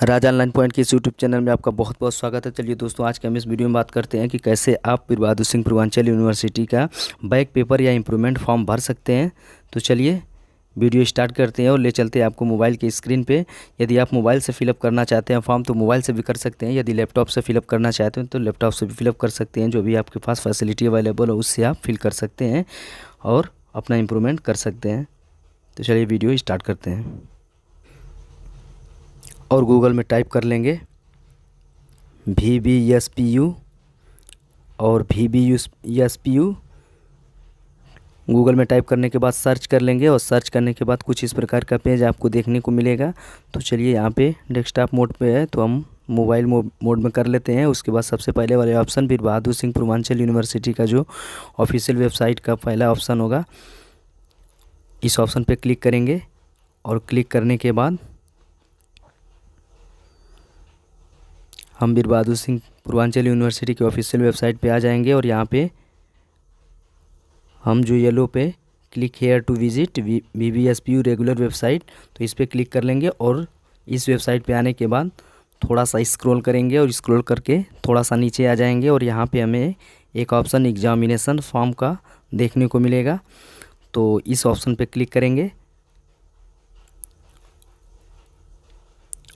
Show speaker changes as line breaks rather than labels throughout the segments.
राजा online point के इस YouTube channel में आपका बहुत बहुत स्वागत है। चलिए दोस्तों, आज के हम इस वीडियो में बात करते हैं कि कैसे आप वीर बहादुर सिंह पूर्वांचल यूनिवर्सिटी का बैक पेपर या इम्प्रूवमेंट फॉर्म भर सकते हैं। तो चलिए वीडियो स्टार्ट करते हैं और ले चलते हैं आपको मोबाइल की स्क्रीन पे। यदि आप मोबाइल से फिलअप करना चाहते हैं फॉर्म तो मोबाइल से भी कर सकते हैं। यदि लैपटॉप से फिलअप करना चाहते हैं तो लैपटॉप से भी फिलअप कर सकते हैं। जो भी आपके पास फैसिलिटी अवेलेबल हो उससे आप फिल कर सकते हैं और अपना इम्प्रूवमेंट कर सकते हैं। तो चलिए वीडियो स्टार्ट करते हैं और गूगल में टाइप कर लेंगे VBSPU और VBSPU। गूगल में टाइप करने के बाद सर्च कर लेंगे और सर्च करने के बाद कुछ इस प्रकार का पेज आपको देखने को मिलेगा। तो चलिए यहाँ पे डेस्कटॉप मोड पे है तो हम मोबाइल मोड में कर लेते हैं। उसके बाद सबसे पहले वाले ऑप्शन वीर बहादुर सिंह पूर्वांचल यूनिवर्सिटी का जो ऑफिशियल वेबसाइट का पहला ऑप्शन होगा, इस ऑप्शन पे क्लिक करेंगे और क्लिक करने के बाद हम वीर बहादुर सिंह पूर्वांचल यूनिवर्सिटी के ऑफिशियल वेबसाइट पे आ जाएंगे और यहाँ पे हम जो येलो पे click here to visit VBSPU regular website, तो इस पर क्लिक कर लेंगे और इस वेबसाइट पे आने के बाद थोड़ा सा स्क्रॉल करेंगे और स्क्रॉल करके थोड़ा सा नीचे आ जाएंगे और यहाँ पे हमें एक ऑप्शन एग्जामिनेशन फॉर्म का देखने को मिलेगा। तो इस ऑप्शन पे क्लिक करेंगे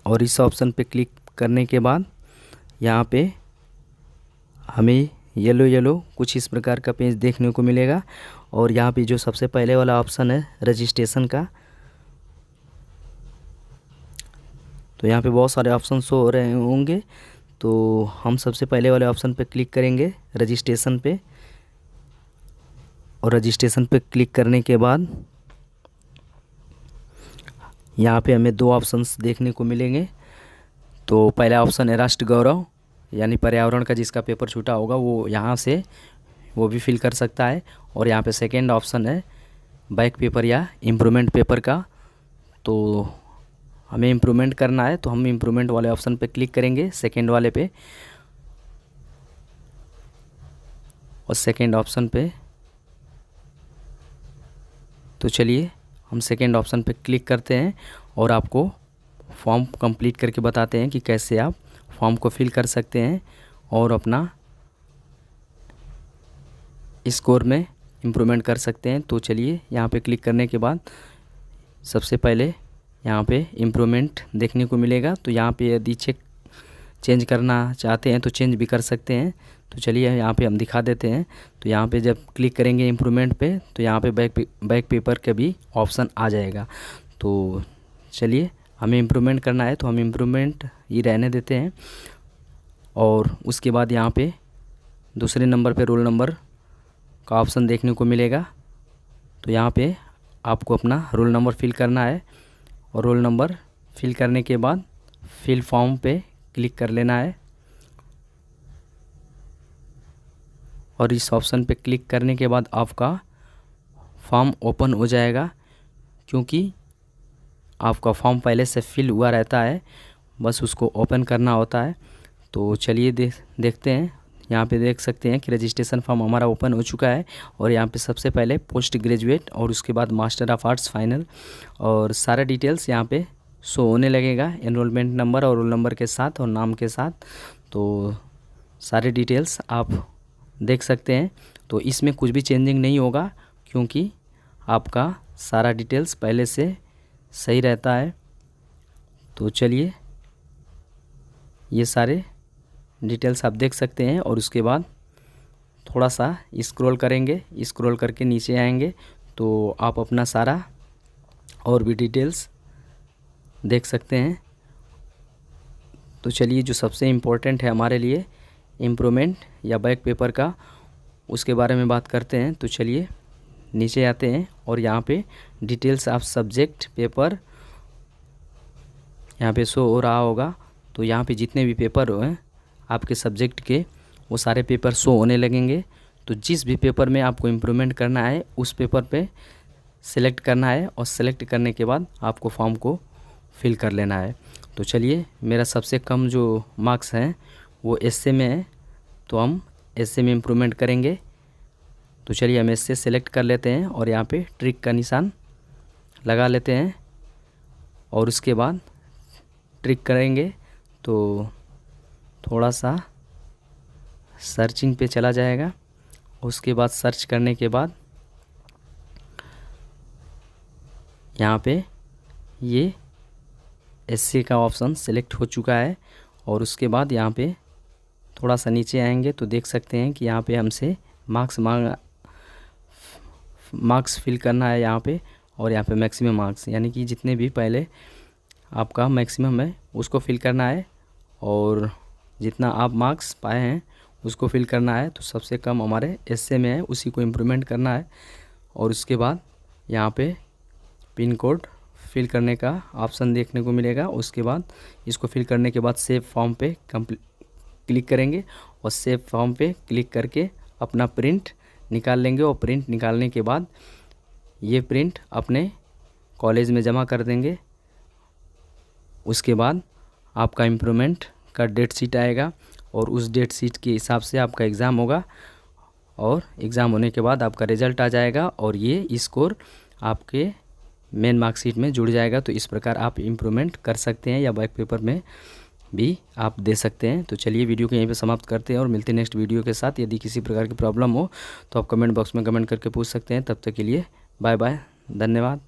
और इस ऑप्शन पे क्लिक करने के बाद यहाँ पे हमें येलो कुछ इस प्रकार का पेज देखने को मिलेगा और यहाँ पे जो सबसे पहले वाला ऑप्शन है रजिस्ट्रेशन का, तो यहाँ पे बहुत सारे ऑप्शन शो हो रहे होंगे। तो हम सबसे पहले वाले ऑप्शन पे क्लिक करेंगे रजिस्ट्रेशन पे और रजिस्ट्रेशन पे क्लिक करने के बाद यहाँ पे हमें दो ऑप्शंस देखने को मिलेंगे। तो पहला ऑप्शन है राष्ट्र गौरव यानी पर्यावरण का जिसका पेपर छूटा होगा वो यहाँ से वो भी फिल कर सकता है। और यहाँ पे सेकेंड ऑप्शन है बैक पेपर या इम्प्रूवमेंट पेपर का। तो हमें इम्प्रूवमेंट करना है तो हम इम्प्रूवमेंट वाले ऑप्शन पे क्लिक करेंगे सेकेंड वाले पे और सेकेंड ऑप्शन पे। तो चलिए हम सेकेंड ऑप्शन पे क्लिक करते हैं और आपको फॉर्म कंप्लीट करके बताते हैं कि कैसे आप फॉर्म को फिल कर सकते हैं और अपना स्कोर में इम्प्रूवमेंट कर सकते हैं। तो चलिए यहाँ पे क्लिक करने के बाद सबसे पहले यहाँ पे इम्प्रूवमेंट देखने को मिलेगा। तो यहाँ पे यदि चेंज करना चाहते हैं तो चेंज भी कर सकते हैं। तो चलिए यहाँ पे हम दिखा देते हैं। तो यहाँ पे जब क्लिक करेंगे इम्प्रूवमेंट पे तो यहाँ पे बैक पेपर का भी ऑप्शन आ जाएगा। तो चलिए हमें इम्प्रूवमेंट करना है तो हम इम्प्रूवमेंट ही रहने देते हैं और उसके बाद यहाँ पे दूसरे नंबर पे रोल नंबर का ऑप्शन देखने को मिलेगा। तो यहाँ पे आपको अपना रोल नंबर फिल करना है और रोल नंबर फिल करने के बाद फिल फॉर्म पे क्लिक कर लेना है और इस ऑप्शन पे क्लिक करने के बाद आपका फॉर्म ओपन हो जाएगा, क्योंकि आपका फॉर्म पहले से फिल हुआ रहता है, बस उसको ओपन करना होता है। तो चलिए देखते हैं। यहाँ पे देख सकते हैं कि रजिस्ट्रेशन फॉर्म हमारा ओपन हो चुका है और यहाँ पे सबसे पहले पोस्ट ग्रेजुएट और उसके बाद मास्टर ऑफ आर्ट्स फाइनल और सारा डिटेल्स यहाँ पे शो होने लगेगा, एनरोलमेंट नंबर और रोल नंबर के साथ और नाम के साथ। तो सारे डिटेल्स आप देख सकते हैं। तो इसमें कुछ भी चेंजिंग नहीं होगा क्योंकि आपका सारा डिटेल्स पहले से सही रहता है। तो चलिए ये सारे डिटेल्स आप देख सकते हैं और उसके बाद थोड़ा सा स्क्रॉल करेंगे, स्क्रॉल करके नीचे आएंगे तो आप अपना सारा और भी डिटेल्स देख सकते हैं। तो चलिए जो सबसे इम्पोर्टेंट है हमारे लिए इम्प्रूवमेंट या बैक पेपर का, उसके बारे में बात करते हैं। तो चलिए नीचे आते हैं और यहाँ पे डिटेल्स ऑफ सब्जेक्ट पेपर यहाँ पे शो हो रहा होगा। तो यहाँ पे जितने भी पेपर हैं आपके सब्जेक्ट के वो सारे पेपर शो होने लगेंगे। तो जिस भी पेपर में आपको इम्प्रूवमेंट करना है उस पेपर पे सेलेक्ट करना है और सेलेक्ट करने के बाद आपको फॉर्म को फिल कर लेना है। तो चलिए मेरा सबसे कम जो मार्क्स हैं वो एसए में है तो हम एसए में इम्प्रूवमेंट करेंगे। तो चलिए हम इससे सेलेक्ट कर लेते हैं और यहाँ पे ट्रिक का निशान लगा लेते हैं और उसके बाद ट्रिक करेंगे तो थोड़ा सा सर्चिंग पे चला जाएगा। उसके बाद सर्च करने के बाद यहाँ पे ये एसए का ऑप्शन सेलेक्ट हो चुका है। और उसके बाद यहाँ पे थोड़ा सा नीचे आएंगे तो देख सकते हैं कि यहाँ पे हमसे मार्क्स फिल करना है यहाँ पे। और यहाँ पे मैक्सिमम मार्क्स यानी कि जितने भी पहले आपका मैक्सिमम है उसको फिल करना है, और जितना आप मार्क्स पाए हैं उसको फिल करना है। तो सबसे कम हमारे एसए में है उसी को इम्प्रूवमेंट करना है। और उसके बाद यहाँ पे पिन कोड फिल करने का ऑप्शन देखने को मिलेगा। उसके बाद इसको फिल करने के बाद सेव फॉर्म पे क्लिक करेंगे, और सेव फॉर्म पे क्लिक करके अपना प्रिंट निकाल लेंगे। और प्रिंट निकालने के बाद ये प्रिंट अपने कॉलेज में जमा कर देंगे। उसके बाद आपका इम्प्रूवमेंट का डेट शीट आएगा, और उस डेट शीट के हिसाब से आपका एग्ज़ाम होगा। और एग्ज़ाम होने के बाद आपका रिज़ल्ट आ जाएगा, और ये स्कोर आपके मेन मार्कशीट में जुड़ जाएगा। तो इस प्रकार आप इम्प्रूवमेंट कर सकते हैं, या बैक पेपर में भी आप दे सकते हैं। तो चलिए वीडियो को यहीं पे समाप्त करते हैं और मिलते हैं नेक्स्ट वीडियो के साथ। यदि किसी प्रकार की प्रॉब्लम हो तो आप कमेंट बॉक्स में कमेंट करके पूछ सकते हैं। तब तक के लिए बाय बाय, धन्यवाद।